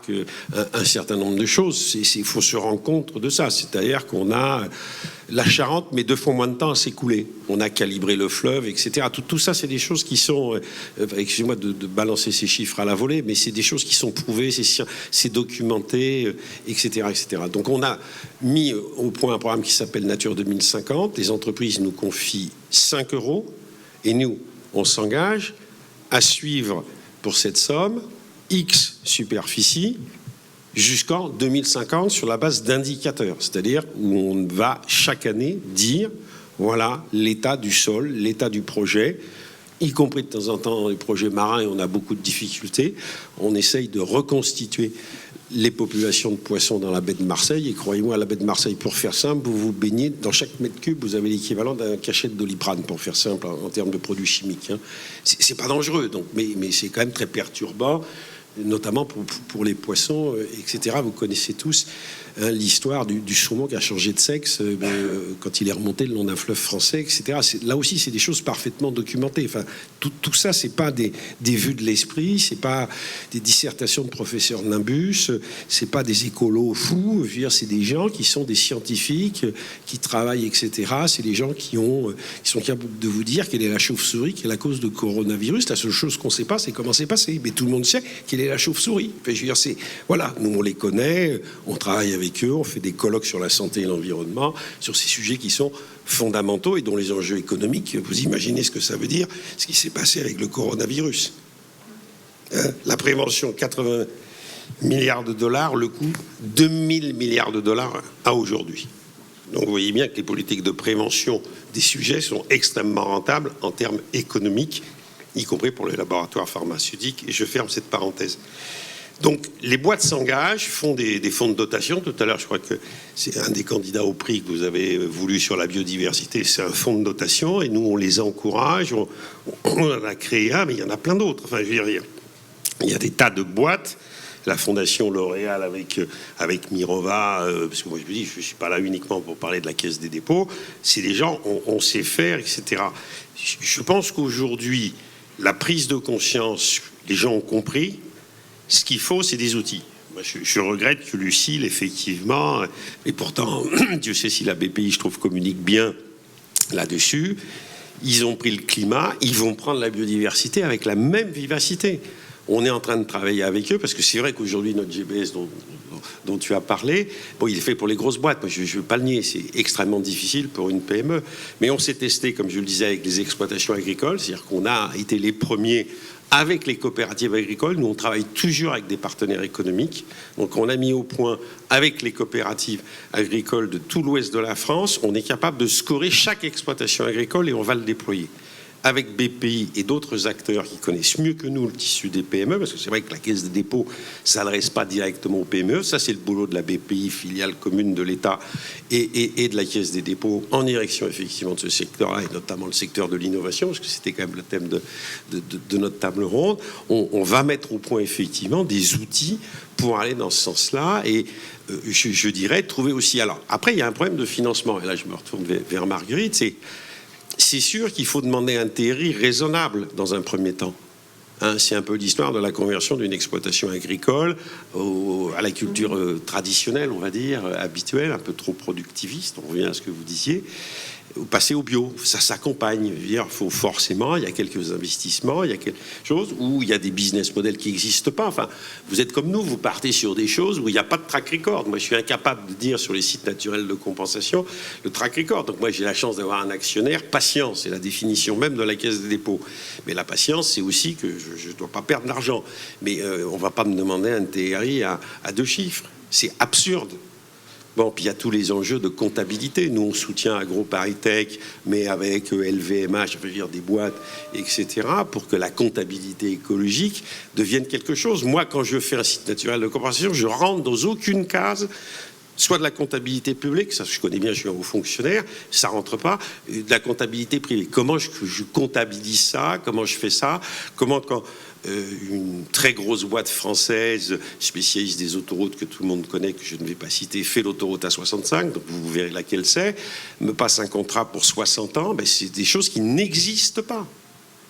un certain nombre de choses. Il faut se rendre compte de ça. C'est-à-dire qu'on a la Charente, mais 2 fois moins de temps à s'écouler. On a calibré le fleuve, etc. Tout ça, c'est des choses qui sont... excusez-moi de balancer ces chiffres à la volée, mais c'est des choses qui sont prouvées, c'est documenté, etc., etc. Donc on a mis au point un programme qui s'appelle Nature 2050. Les entreprises nous confient 5 €. Et nous, on s'engage à suivre pour cette somme X superficie jusqu'en 2050 sur la base d'indicateurs, c'est-à-dire où on va chaque année dire voilà l'état du sol, l'état du projet, y compris de temps en temps dans les projets marins, et on a beaucoup de difficultés. On essaye de reconstituer les populations de poissons dans la baie de Marseille, et croyez-moi, à la baie de Marseille, pour faire simple, vous vous baignez, dans chaque mètre cube, vous avez l'équivalent d'un cachet de Doliprane, pour faire simple, en termes de produits chimiques. Hein. C'est pas dangereux, donc, mais c'est quand même très perturbant, notamment pour les poissons, etc. Vous connaissez tous l'histoire du saumon qui a changé de sexe quand il est remonté le long d'un fleuve français, etc. Là aussi, c'est des choses parfaitement documentées. Enfin, tout ça, c'est pas des vues de l'esprit, c'est pas des dissertations de professeurs Nimbus, c'est pas des écolos fous. Je veux dire, c'est des gens qui sont des scientifiques, qui travaillent, etc. C'est des gens qui sont capables de vous dire quelle est la chauve-souris qui est la cause de coronavirus. La seule chose qu'on ne sait pas, c'est comment c'est passé. Mais tout le monde sait quelle est la chauve-souris. Enfin, je veux dire, voilà, nous on les connaît, on travaille avec eux, on fait des colloques sur la santé et l'environnement, sur ces sujets qui sont fondamentaux et dont les enjeux économiques, vous imaginez ce que ça veut dire, ce qui s'est passé avec le coronavirus. La prévention, 80 milliards de dollars, le coût, 2000 milliards de dollars à aujourd'hui. Donc vous voyez bien que les politiques de prévention des sujets sont extrêmement rentables en termes économiques, y compris pour les laboratoires pharmaceutiques. Et je ferme cette parenthèse. Donc, les boîtes s'engagent, font des fonds de dotation. Tout à l'heure, je crois que c'est un des candidats au prix que vous avez voulu sur la biodiversité. C'est un fonds de dotation et nous, on les encourage. On en a créé un, mais il y en a plein d'autres. Enfin, je veux dire, il y a des tas de boîtes. La Fondation L'Oréal avec Mirova, parce que moi, je me dis, je ne suis pas là uniquement pour parler de la Caisse des dépôts. C'est des gens, on sait faire, etc. Je pense qu'aujourd'hui, la prise de conscience, les gens ont compris. Ce qu'il faut, c'est des outils. Moi, je regrette que Lucile, effectivement, et pourtant, Dieu sait si la BPI, je trouve, communique bien là-dessus. Ils ont pris le climat, ils vont prendre la biodiversité avec la même vivacité. On est en train de travailler avec eux, parce que c'est vrai qu'aujourd'hui, notre GBS dont tu as parlé, bon, il est fait pour les grosses boîtes. Moi, je ne veux pas le nier, c'est extrêmement difficile pour une PME. Mais on s'est testé, comme je le disais, avec les exploitations agricoles, c'est-à-dire qu'on a été les premiers avec les coopératives agricoles. Nous, on travaille toujours avec des partenaires économiques. Donc, on a mis au point, avec les coopératives agricoles de tout l'ouest de la France, on est capable de scorer chaque exploitation agricole et on va le déployer. Avec BPI et d'autres acteurs qui connaissent mieux que nous le tissu des PME, parce que c'est vrai que la Caisse des dépôts ne s'adresse pas directement aux PME. Ça, c'est le boulot de la BPI, filiale commune de l'État et de la Caisse des dépôts en direction, effectivement, de ce secteur-là, et notamment le secteur de l'innovation, parce que c'était quand même le thème de notre table ronde. On va mettre au point, effectivement, des outils pour aller dans ce sens-là. Et je dirais, trouver aussi... Alors, après, il y a un problème de financement. Et là, je me retourne vers Marguerite. C'est sûr qu'il faut demander un TRI raisonnable dans un premier temps. Hein, c'est un peu l'histoire de la conversion d'une exploitation agricole à la culture traditionnelle, on va dire, habituelle, un peu trop productiviste, on revient à ce que vous disiez, passer au bio. Ça s'accompagne. Il faut forcément, il y a quelques investissements, il y a quelque chose où il y a des business models qui n'existent pas. Enfin, vous êtes comme nous, vous partez sur des choses où il n'y a pas de track record. Moi, je suis incapable de dire sur les sites naturels de compensation le track record. Donc moi, j'ai la chance d'avoir un actionnaire patient. C'est la définition même de la Caisse des dépôts. Mais la patience, c'est aussi que je ne dois pas perdre d'argent. Mais on ne va pas me demander un TRI à 2 chiffres. C'est absurde. Bon, puis il y a tous les enjeux de comptabilité. Nous, on soutient AgroParisTech, mais avec LVMH, je veux dire des boîtes, etc., pour que la comptabilité écologique devienne quelque chose. Moi, quand je fais un site naturel de compensation, je rentre dans aucune case, soit de la comptabilité publique, ça je connais bien, je suis un haut fonctionnaire, ça rentre pas, de la comptabilité privée. Comment je comptabilise ça? Comment je fais ça? Comment quand une très grosse boîte française spécialiste des autoroutes que tout le monde connaît, que je ne vais pas citer, fait l'autoroute A65, donc vous verrez laquelle c'est, me passe un contrat pour 60 ans, ben c'est des choses qui n'existent pas.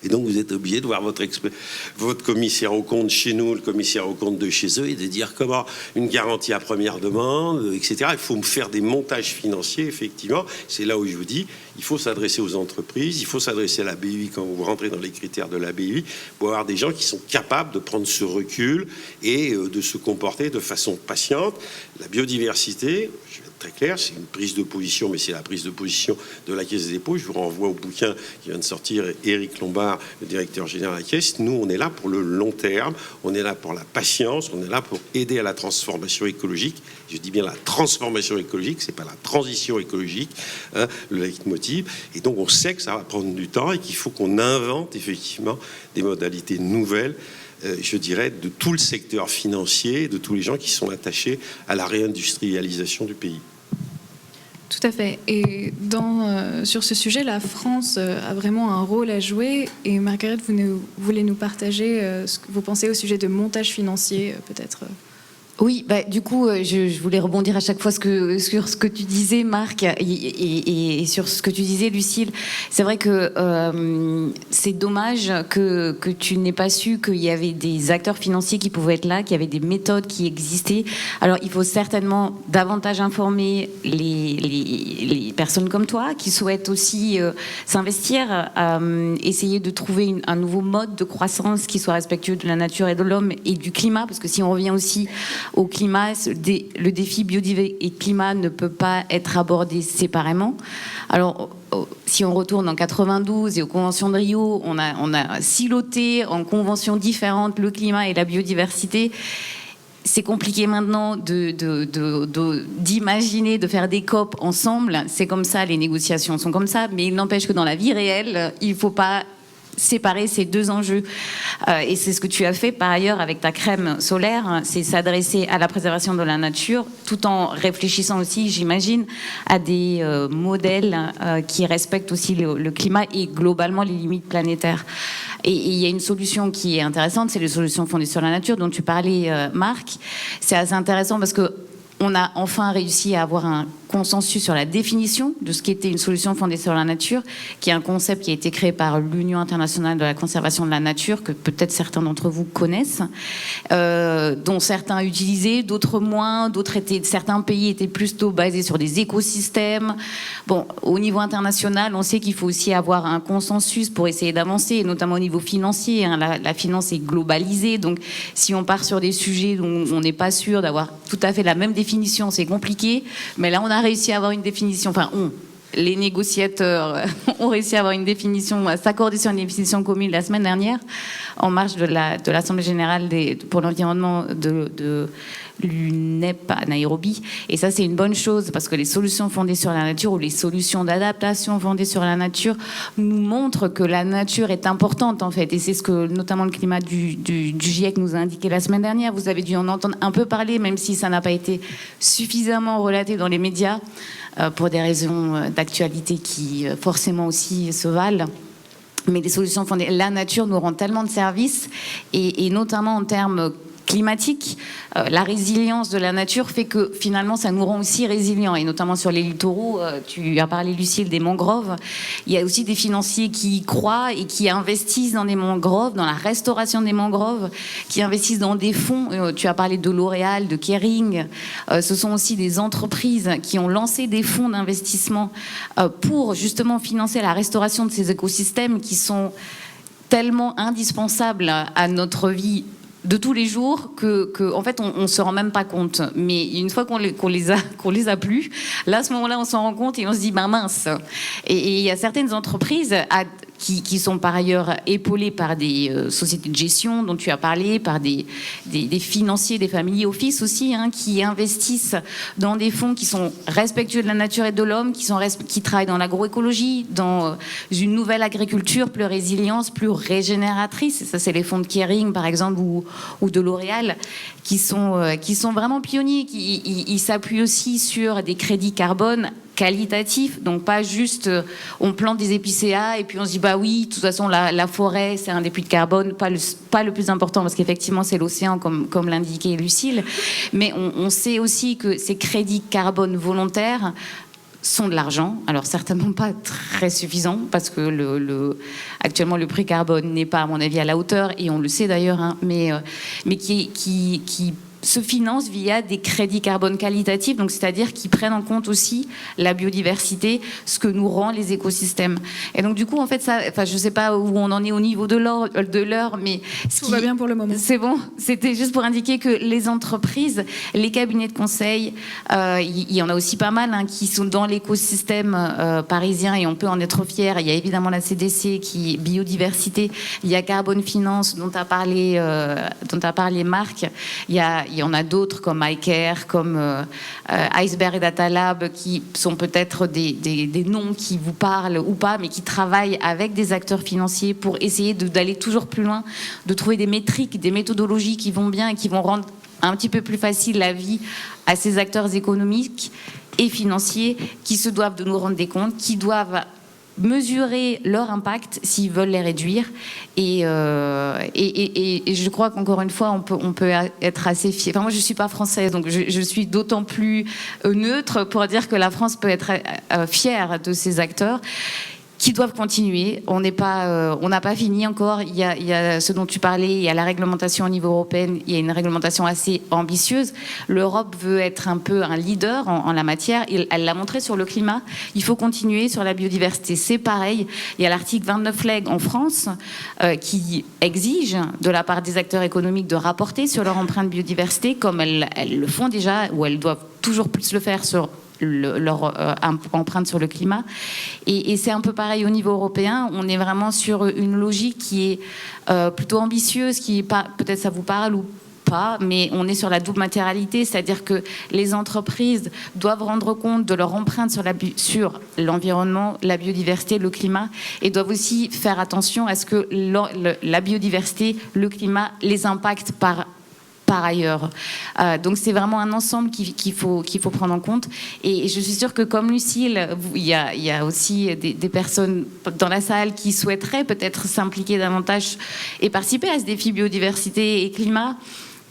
Et donc, vous êtes obligé de voir votre commissaire aux comptes chez nous, le commissaire aux comptes de chez eux, et de dire comment une garantie à première demande, etc. Il faut me faire des montages financiers, effectivement. C'est là où je vous dis, il faut s'adresser aux entreprises, il faut s'adresser à la BUI quand vous rentrez dans les critères de la BUI, pour avoir des gens qui sont capables de prendre ce recul et de se comporter de façon patiente. La biodiversité, je vais très clair, c'est une prise de position, mais c'est la prise de position de la Caisse des dépôts. Je vous renvoie au bouquin qui vient de sortir, Éric Lombard, le directeur général de la Caisse. Nous, on est là pour le long terme, on est là pour la patience, on est là pour aider à la transformation écologique. Je dis bien la transformation écologique, c'est pas la transition écologique, hein, le leitmotiv. Et donc, on sait que ça va prendre du temps et qu'il faut qu'on invente effectivement des modalités nouvelles, je dirais, de tout le secteur financier, de tous les gens qui sont attachés à la réindustrialisation du pays. Tout à fait. Et sur ce sujet, la France a vraiment un rôle à jouer. Et Margaret, vous voulez nous partager ce que vous pensez au sujet de montage financier, peut-être Oui, du coup, je voulais rebondir à chaque fois sur ce que tu disais, Marc, et sur ce que tu disais, Lucille. C'est vrai que c'est dommage que tu n'aies pas su qu'il y avait des acteurs financiers qui pouvaient être là, qu'il y avait des méthodes qui existaient. Alors, il faut certainement davantage informer les personnes comme toi qui souhaitent aussi s'investir, essayer de trouver un nouveau mode de croissance qui soit respectueux de la nature et de l'homme et du climat, parce que si on revient aussi au climat, le défi biodiversité et climat ne peut pas être abordé séparément. Alors, si on retourne en 92 et aux conventions de Rio, on a siloté en conventions différentes le climat et la biodiversité. C'est compliqué maintenant d'imaginer de faire des COP ensemble. C'est comme ça, les négociations sont comme ça, mais il n'empêche que dans la vie réelle, il ne faut pas séparer ces deux enjeux. Et c'est ce que tu as fait par ailleurs avec ta crème solaire, c'est s'adresser à la préservation de la nature tout en réfléchissant aussi, j'imagine, à des modèles qui respectent aussi le climat et globalement les limites planétaires. Et il y a une solution qui est intéressante, c'est les solutions fondées sur la nature dont tu parlais, Marc. C'est assez intéressant parce que on a enfin réussi à avoir un consensus sur la définition de ce qui était une solution fondée sur la nature, qui est un concept qui a été créé par l'Union internationale de la conservation de la nature, que peut-être certains d'entre vous connaissent, dont certains utilisaient, d'autres moins, certains pays étaient plutôt basés sur des écosystèmes. Bon, au niveau international, on sait qu'il faut aussi avoir un consensus pour essayer d'avancer, et notamment au niveau financier. Hein, la finance est globalisée, donc si on part sur des sujets dont on n'est pas sûr d'avoir tout à fait la même définition, c'est compliqué, mais là on a réussi à avoir une définition, les négociateurs ont réussi à avoir une définition, à s'accorder sur une définition commune la semaine dernière, en marge de l'Assemblée générale pour l'environnement de l'UNEP à Nairobi. Et ça, c'est une bonne chose, parce que les solutions fondées sur la nature, ou les solutions d'adaptation fondées sur la nature, nous montrent que la nature est importante, en fait. Et c'est ce que, notamment, le climat du GIEC nous a indiqué la semaine dernière. Vous avez dû en entendre un peu parler, même si ça n'a pas été suffisamment relaté dans les médias, pour des raisons d'actualité qui, forcément, aussi se valent. Mais les solutions fondées, la nature nous rend tellement de services, et notamment en termes climatique, la résilience de la nature fait que finalement ça nous rend aussi résilients, et notamment sur les littoraux, tu as parlé, Lucille, des mangroves. Il y a aussi des financiers qui y croient et qui investissent dans des mangroves, dans la restauration des mangroves, qui investissent dans des fonds. Tu as parlé de L'Oréal, de Kering. Ce sont aussi des entreprises qui ont lancé des fonds d'investissement pour justement financer la restauration de ces écosystèmes qui sont tellement indispensables à notre vie de tous les jours que en fait on se rend même pas compte, mais une fois qu'on les a plus, là à ce moment-là on s'en rend compte et on se dit mince. Et il y a certaines entreprises qui sont par ailleurs épaulées par des sociétés de gestion dont tu as parlé, par des financiers, des family office aussi, hein, qui investissent dans des fonds qui sont respectueux de la nature et de l'homme, qui travaillent dans l'agroécologie, dans une nouvelle agriculture plus résiliente, plus régénératrice. Et ça, c'est les fonds de Kering, par exemple, ou de L'Oréal, qui sont vraiment pionniers. Ils s'appuient aussi sur des crédits carbone qualitatif, donc pas juste on plante des épicéas et puis on se dit bah oui, de toute façon la forêt c'est un des puits de carbone, pas le plus important, parce qu'effectivement c'est l'océan comme l'indiquait Lucille, mais on sait aussi que ces crédits carbone volontaires sont de l'argent, alors certainement pas très suffisant, parce que actuellement le prix carbone n'est pas à mon avis à la hauteur, et on le sait d'ailleurs, hein, mais qui se financent via des crédits carbone qualitatifs, donc c'est-à-dire qui prennent en compte aussi la biodiversité, ce que nous rend les écosystèmes. Et donc du coup, en fait, ça, enfin, je ne sais pas où on en est au niveau de l'heure, mais tout va bien pour le moment. C'est bon. C'était juste pour indiquer que les entreprises, les cabinets de conseil, il y en a aussi pas mal qui sont dans l'écosystème parisien et on peut en être fier. Il y a évidemment la CDC qui est biodiversité, il y a Carbone Finance dont a parlé Marc. Il y en a d'autres comme iCare, comme Iceberg et Data Lab, qui sont peut-être des noms qui vous parlent ou pas, mais qui travaillent avec des acteurs financiers pour essayer d'aller toujours plus loin, de trouver des métriques, des méthodologies qui vont bien et qui vont rendre un petit peu plus facile la vie à ces acteurs économiques et financiers qui se doivent de nous rendre des comptes, qui doivent mesurer leur impact s'ils veulent les réduire. Et je crois qu'encore une fois, on peut être assez fier. Enfin, moi, je ne suis pas française, donc je suis d'autant plus neutre pour dire que la France peut être fière de ces acteurs qui doivent continuer. On n'a pas fini encore. Il y a ce dont tu parlais, il y a la réglementation au niveau européen, il y a une réglementation assez ambitieuse. L'Europe veut être un peu un leader en la matière. Elle l'a montré sur le climat. Il faut continuer sur la biodiversité. C'est pareil. Il y a l'article 29 LEG en France qui exige de la part des acteurs économiques de rapporter sur leur empreinte biodiversité, comme elles le font déjà, ou elles doivent toujours plus le faire sur leur empreinte sur le climat. Et c'est un peu pareil au niveau européen. On est vraiment sur une logique qui est plutôt ambitieuse, qui est pas, peut-être ça vous parle ou pas, mais on est sur la double matérialité, c'est-à-dire que les entreprises doivent rendre compte de leur empreinte sur l'environnement, la biodiversité, le climat, et doivent aussi faire attention à ce que la biodiversité, le climat les impacte par ailleurs. Donc c'est vraiment un ensemble qu'il faut prendre en compte. Et je suis sûre que comme Lucile, il y a aussi des personnes dans la salle qui souhaiteraient peut-être s'impliquer davantage et participer à ce défi biodiversité et climat.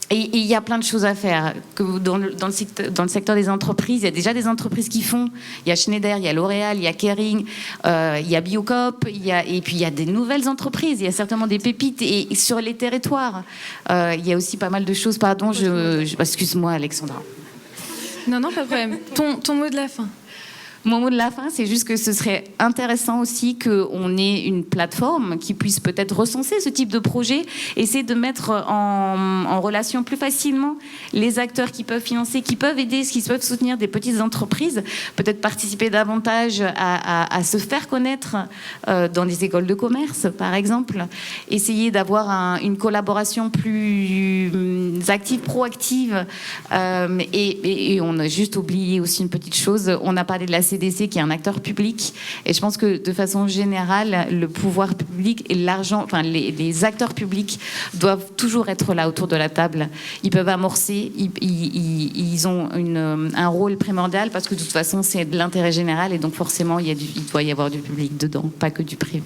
Et il y a plein de choses à faire. Dans le secteur des entreprises, il y a déjà des entreprises qui font. Il y a Schneider, il y a L'Oréal, il y a Kering, il y a Biocop, et puis il y a des nouvelles entreprises. Il y a certainement des pépites. Et sur les territoires, il y a aussi pas mal de choses. Pardon, excuse-moi, Alexandra. Non, pas de problème. Ton mot de la fin. Mon mot de la fin, c'est juste que ce serait intéressant aussi qu'on ait une plateforme qui puisse peut-être recenser ce type de projet, essayer de mettre en relation plus facilement les acteurs qui peuvent financer, qui peuvent aider, qui peuvent soutenir des petites entreprises, peut-être participer davantage à se faire connaître dans les écoles de commerce, par exemple, essayer d'avoir une collaboration plus active, proactive. Et on a juste oublié aussi une petite chose, on a parlé de la CDC qui est un acteur public, et je pense que de façon générale le pouvoir public et l'argent, enfin les acteurs publics doivent toujours être là autour de la table. Ils peuvent amorcer, ils ont un rôle primordial parce que de toute façon c'est de l'intérêt général, et donc forcément il doit y avoir du public dedans, pas que du privé.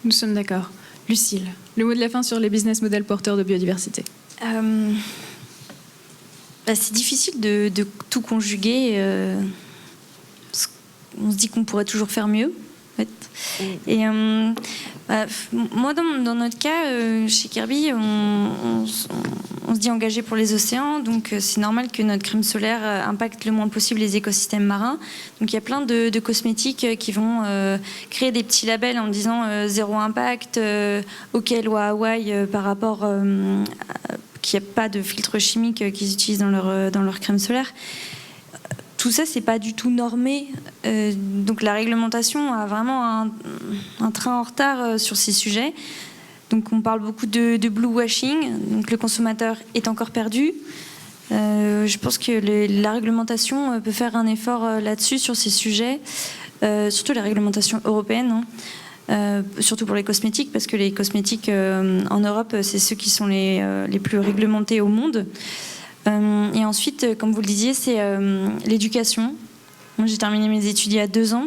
Nous sommes d'accord. Lucile, le mot de la fin sur les business models porteurs de biodiversité. C'est difficile de tout conjuguer. On se dit qu'on pourrait toujours faire mieux, en fait. Et moi, dans notre cas, chez Kirby, on se dit engagé pour les océans, donc c'est normal que notre crème solaire impacte le moins possible les écosystèmes marins. Donc il y a plein de cosmétiques qui vont créer des petits labels en disant zéro impact, OK, loi Hawaï par rapport qu'il n'y a pas de filtre chimique qu'ils utilisent dans leur crème solaire. Tout ça, c'est pas du tout normé. Donc la réglementation a vraiment un train en retard sur ces sujets. Donc on parle beaucoup de blue washing. Donc le consommateur est encore perdu. Je pense que la réglementation peut faire un effort là-dessus sur ces sujets, surtout la réglementation européenne. Surtout pour les cosmétiques, parce que les cosmétiques en Europe, c'est ceux qui sont les plus réglementés au monde. Et ensuite, comme vous le disiez, c'est l'éducation. Moi, j'ai terminé mes études il y a 2 ans.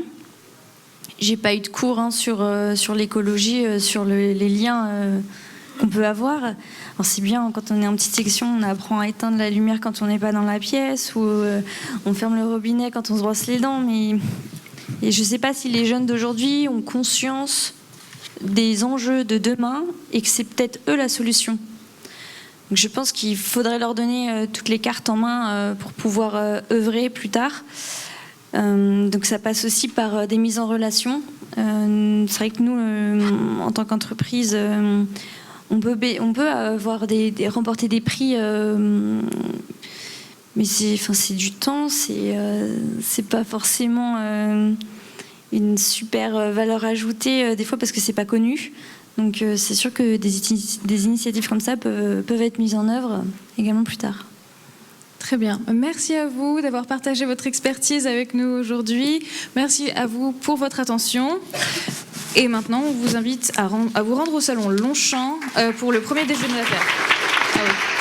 J'ai pas eu de cours sur l'écologie, sur les liens qu'on peut avoir. Alors c'est bien, quand on est en petite section, on apprend à éteindre la lumière quand on n'est pas dans la pièce, ou on ferme le robinet quand on se brosse les dents. Et je sais pas si les jeunes d'aujourd'hui ont conscience des enjeux de demain et que c'est peut-être eux la solution. Donc je pense qu'il faudrait leur donner toutes les cartes en main pour pouvoir œuvrer plus tard. Donc ça passe aussi par des mises en relation. C'est vrai que nous, en tant qu'entreprise, on peut avoir remporter des prix, mais c'est du temps, c'est pas forcément une super valeur ajoutée des fois parce que c'est pas connu. Donc c'est sûr que des initiatives comme ça peuvent être mises en œuvre également plus tard. Très bien. Merci à vous d'avoir partagé votre expertise avec nous aujourd'hui. Merci à vous pour votre attention. Et maintenant, on vous invite à vous rendre au salon Longchamp pour le premier déjeuner d'affaires.